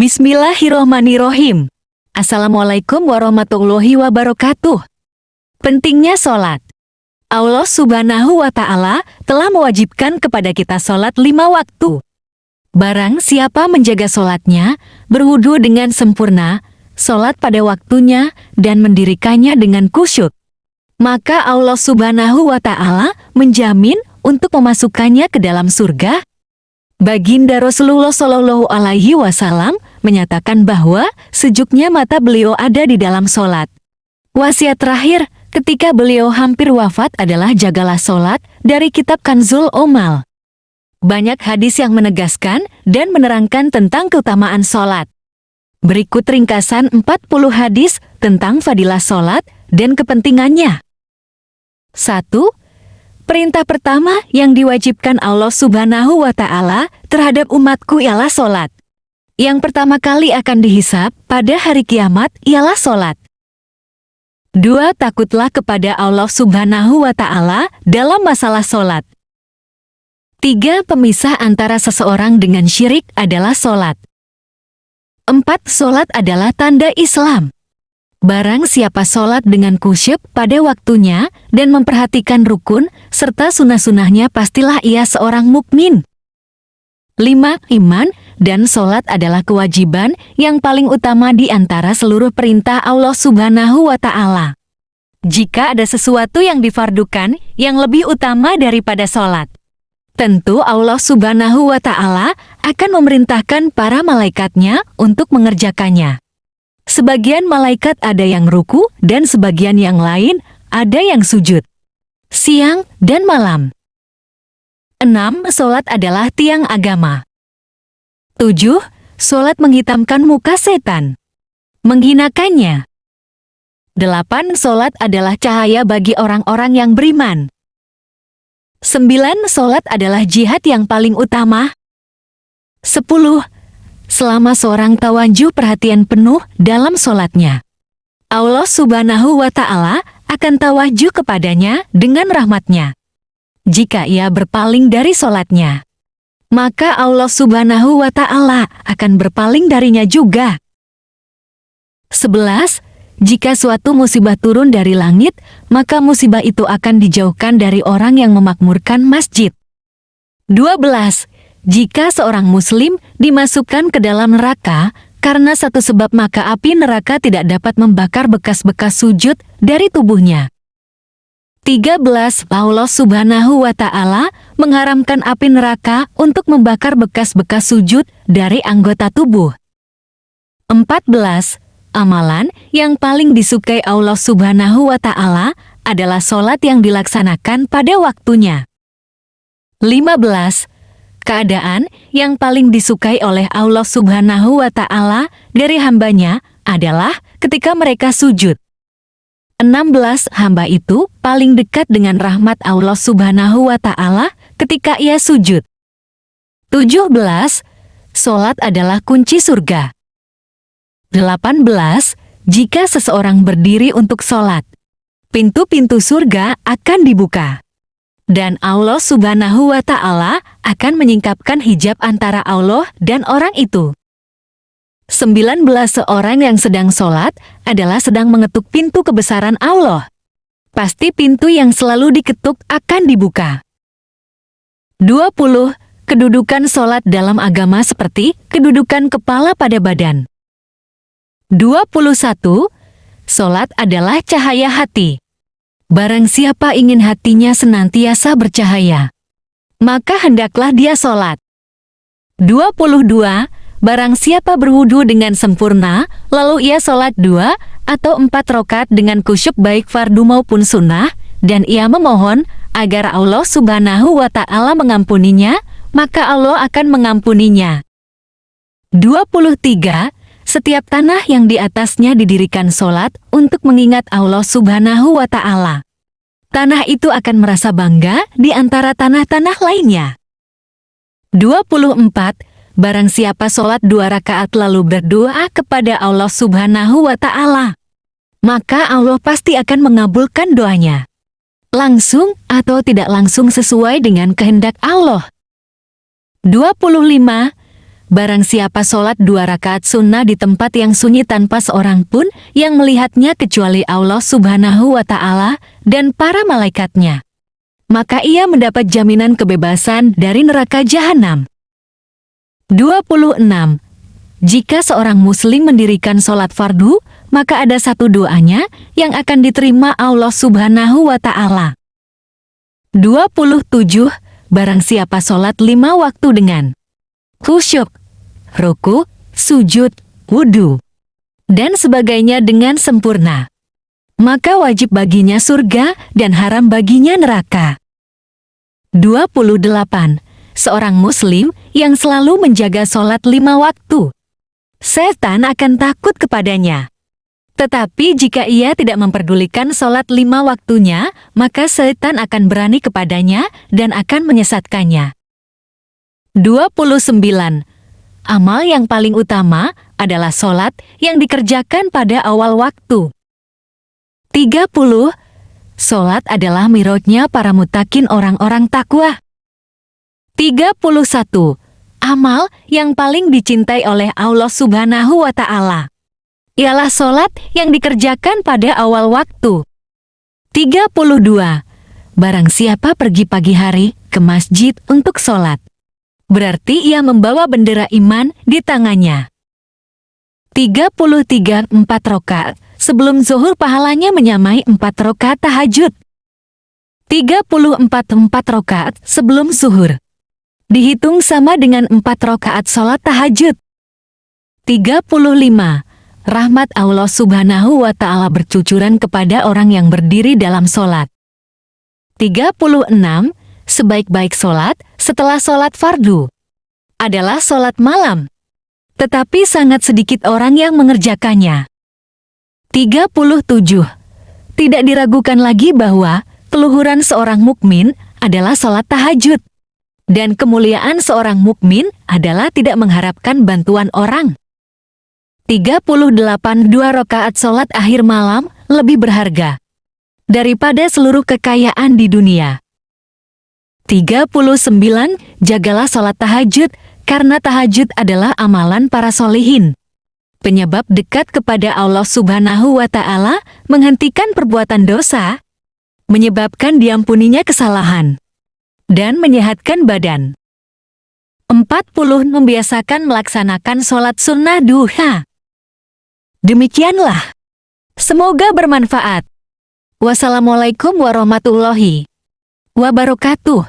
Bismillahirrohmanirrohim. Assalamualaikum warahmatullahi wabarakatuh. Pentingnya sholat. Allah Subhanahu wa Ta'ala telah mewajibkan kepada kita sholat 5 waktu. Barang siapa menjaga sholatnya, berwudu dengan sempurna, sholat pada waktunya, dan mendirikannya dengan khusyuk, maka Allah Subhanahu wa Ta'ala menjamin untuk memasukkannya ke dalam surga. Baginda Rasulullah Shallallahu Alaihi Wasallam menyatakan bahwa sejuknya mata beliau ada di dalam sholat. Wasiat terakhir ketika beliau hampir wafat adalah jagalah sholat dari kitab Kanzul Omal. Banyak hadis yang menegaskan dan menerangkan tentang keutamaan sholat. Berikut ringkasan 40 hadis tentang fadilah sholat dan kepentingannya. 1. Perintah pertama yang diwajibkan Allah Subhanahu wa Ta'ala terhadap umatku ialah sholat. Yang pertama kali akan dihisab pada hari kiamat ialah sholat. 2. Takutlah kepada Allah Subhanahu wa Ta'ala dalam masalah sholat. 3. Pemisah antara seseorang dengan syirik adalah sholat. 4. Sholat adalah tanda Islam. Barang siapa sholat dengan khusyuk pada waktunya dan memperhatikan rukun serta sunnah-sunnahnya, pastilah ia seorang mukmin. 5. Iman dan sholat adalah kewajiban yang paling utama di antara seluruh perintah Allah Subhanahu wa Ta'ala. Jika ada sesuatu yang difardukan yang lebih utama daripada sholat, tentu Allah Subhanahu wa Ta'ala akan memerintahkan para malaikatnya untuk mengerjakannya. Sebagian malaikat ada yang ruku dan sebagian yang lain ada yang sujud, siang dan malam. 6. Sholat adalah tiang agama. 7. Sholat menghitamkan muka setan, menghinakannya. 8. Sholat adalah cahaya bagi orang-orang yang beriman. 9. Sholat adalah jihad yang paling utama. 10. Selama seorang tawajuh perhatian penuh dalam sholatnya, Allah Subhanahu wa Ta'ala akan tawajuh kepadanya dengan rahmatnya. Jika ia berpaling dari sholatnya, maka Allah Subhanahu wa Ta'ala akan berpaling darinya juga. 11. Jika suatu musibah turun dari langit, maka musibah itu akan dijauhkan dari orang yang memakmurkan masjid. 12. Jika seorang muslim dimasukkan ke dalam neraka karena satu sebab, maka api neraka tidak dapat membakar bekas-bekas sujud dari tubuhnya. 13. Allah Subhanahu wa Ta'ala mengharamkan api neraka untuk membakar bekas-bekas sujud dari anggota tubuh. 14. Amalan yang paling disukai Allah Subhanahu wa Ta'ala adalah sholat yang dilaksanakan pada waktunya. 15. Keadaan yang paling disukai oleh Allah Subhanahu wa Ta'ala dari hambanya adalah ketika mereka sujud. 16. Hamba itu paling dekat dengan rahmat Allah Subhanahu wa Ta'ala ketika ia sujud. 17. Sholat adalah kunci surga. 18. Jika seseorang berdiri untuk sholat, pintu-pintu surga akan dibuka, dan Allah Subhanahu wa Ta'ala akan menyingkapkan hijab antara Allah dan orang itu. 19. Seorang yang sedang sholat adalah sedang mengetuk pintu kebesaran Allah. Pasti pintu yang selalu diketuk akan dibuka. 20. Kedudukan sholat dalam agama seperti kedudukan kepala pada badan. 21. Sholat adalah cahaya hati. Barang siapa ingin hatinya senantiasa bercahaya, maka hendaklah dia sholat. 22. Barang siapa berwudu dengan sempurna, lalu ia sholat 2 atau 4 rakaat dengan khusyuk baik fardu maupun sunnah, dan ia memohon agar Allah Subhanahu wa Ta'ala mengampuninya, maka Allah akan mengampuninya. 23. Setiap tanah yang di atasnya didirikan sholat untuk mengingat Allah Subhanahu wa Ta'ala, tanah itu akan merasa bangga di antara tanah-tanah lainnya. 24. Barang siapa sholat 2 rakaat lalu berdoa kepada Allah Subhanahu wa Ta'ala, maka Allah pasti akan mengabulkan doanya, langsung atau tidak langsung sesuai dengan kehendak Allah. 25. Barang siapa sholat 2 rakaat sunnah di tempat yang sunyi tanpa seorang pun yang melihatnya kecuali Allah Subhanahu wa Ta'ala dan para malaikatnya, maka ia mendapat jaminan kebebasan dari neraka jahanam. 26. Jika seorang muslim mendirikan sholat fardu, maka ada satu doanya yang akan diterima Allah Subhanahu wa Ta'ala. 27. Barang siapa sholat 5 waktu dengan khusyuk, ruku, sujud, wudu, dan sebagainya dengan sempurna, maka wajib baginya surga dan haram baginya neraka. 28. Seorang muslim yang selalu menjaga sholat 5 waktu, setan akan takut kepadanya. Tetapi jika ia tidak memperdulikan sholat 5 waktunya, maka setan akan berani kepadanya dan akan menyesatkannya. 29. Amal yang paling utama adalah sholat yang dikerjakan pada awal waktu. 30. Sholat adalah mirotnya para mutakin orang-orang takwa. 31. Amal yang paling dicintai oleh Allah Subhanahu wa Ta'ala ialah sholat yang dikerjakan pada awal waktu. 32. Barang siapa pergi pagi hari ke masjid untuk sholat, berarti ia membawa bendera iman di tangannya. 33. 4 rakaat sebelum zuhur pahalanya menyamai 4 rakaat tahajud. 34. 4 rakaat sebelum zuhur dihitung sama dengan 4 rakaat sholat tahajud. 35. Rahmat Allah Subhanahu wa Ta'ala bercucuran kepada orang yang berdiri dalam sholat. 36. Sebaik-baik sholat setelah sholat fardu adalah sholat malam, tetapi sangat sedikit orang yang mengerjakannya. 37. Tidak diragukan lagi bahwa keluhuran seorang mukmin adalah sholat tahajud, dan kemuliaan seorang mukmin adalah tidak mengharapkan bantuan orang. 38. 2 rakaat sholat akhir malam lebih berharga daripada seluruh kekayaan di dunia. 39. Jagalah sholat tahajud, karena tahajud adalah amalan para solihin, penyebab dekat kepada Allah Subhanahu wa Ta'ala, menghentikan perbuatan dosa, menyebabkan diampuninya kesalahan, dan menyehatkan badan. 40. Membiasakan melaksanakan sholat sunnah duha. Demikianlah. Semoga bermanfaat. Wassalamualaikum warahmatullahi wabarakatuh.